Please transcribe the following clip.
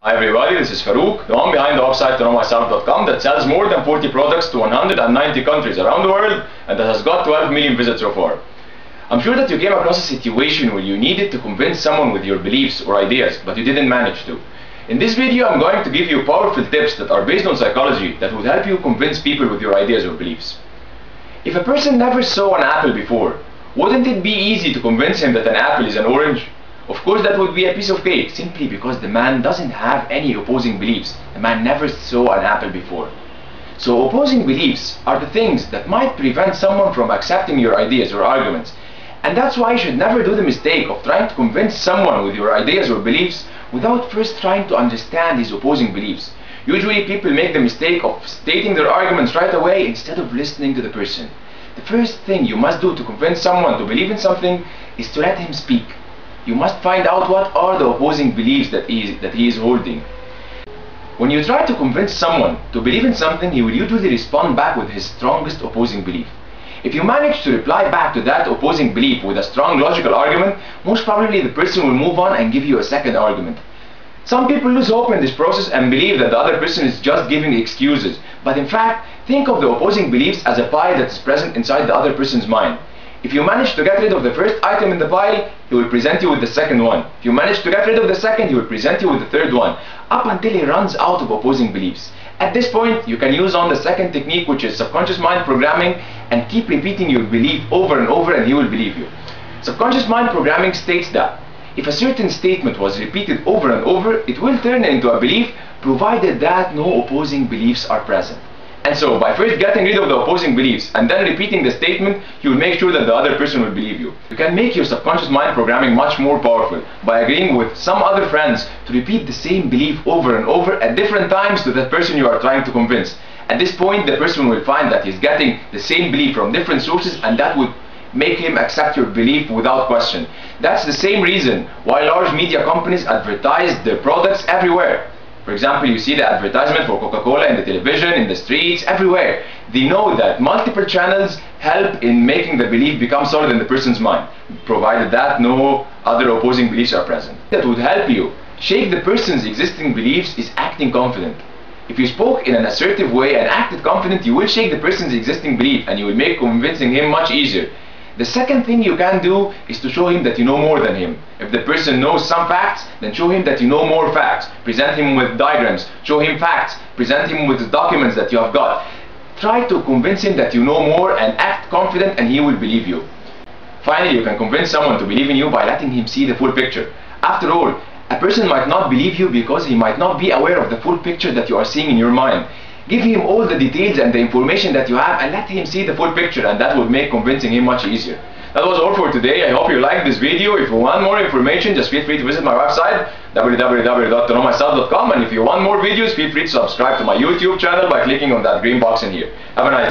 Hi everybody, this is Farouk, the one behind the website knowmyself.com that sells more than 40 products to 190 countries around the world and that has got 12 million visits so far. I'm sure that you came across a situation where you needed to convince someone with your beliefs or ideas, but you didn't manage to. In this video, I'm going to give you powerful tips that are based on psychology that would help you convince people with your ideas or beliefs. If a person never saw an apple before, wouldn't it be easy to convince him that an apple is an orange? Of course, that would be a piece of cake, simply because the man doesn't have any opposing beliefs. The man never saw an apple before. So opposing beliefs are the things that might prevent someone from accepting your ideas or arguments. And that's why you should never do the mistake of trying to convince someone with your ideas or beliefs without first trying to understand his opposing beliefs. Usually people make the mistake of stating their arguments right away instead of listening to the person. The first thing you must do to convince someone to believe in something is to let him speak. You must find out what are the opposing beliefs that he is holding. When you try to convince someone to believe in something, he will usually respond back with his strongest opposing belief. If you manage to reply back to that opposing belief with a strong logical argument, most probably the person will move on and give you a second argument. Some people lose hope in this process and believe that the other person is just giving excuses. But in fact, think of the opposing beliefs as a pie that is present inside the other person's mind. If you manage to get rid of the first item in the pie, he will present you with the second one. If you manage to get rid of the second, he will present you with the third one, up until he runs out of opposing beliefs. At this point, you can use on the second technique, which is subconscious mind programming, and keep repeating your belief over and over and he will believe you. Subconscious mind programming states that if a certain statement was repeated over and over, it will turn into a belief, provided that no opposing beliefs are present. And so, by first getting rid of the opposing beliefs and then repeating the statement, you will make sure that the other person will believe you. You can make your subconscious mind programming much more powerful by agreeing with some other friends to repeat the same belief over and over at different times to the person you are trying to convince. At this point, the person will find that he's getting the same belief from different sources, and that would make him accept your belief without question. That's the same reason why large media companies advertise their products everywhere. For example, you see the advertisement for Coca-Cola in the television, in the streets, everywhere. They know that multiple channels help in making the belief become solid in the person's mind, provided that no other opposing beliefs are present. That would help you shake the person's existing beliefs is acting confident. If you spoke in an assertive way and acted confident, you will shake the person's existing belief and you will make convincing him much easier. The second thing you can do is to show him that you know more than him. If the person knows some facts, then show him that you know more facts. Present him with diagrams, show him facts, present him with the documents that you have got. Try to convince him that you know more and act confident, and he will believe you. Finally, you can convince someone to believe in you by letting him see the full picture. After all, a person might not believe you because he might not be aware of the full picture that you are seeing in your mind. Give him all the details and the information that you have and let him see the full picture, and that would make convincing him much easier. That was all for today. I hope you liked this video. If you want more information, just feel free to visit my website www.knowmyself.com, and if you want more videos, feel free to subscribe to my YouTube channel by clicking on that green box in here. Have a nice day.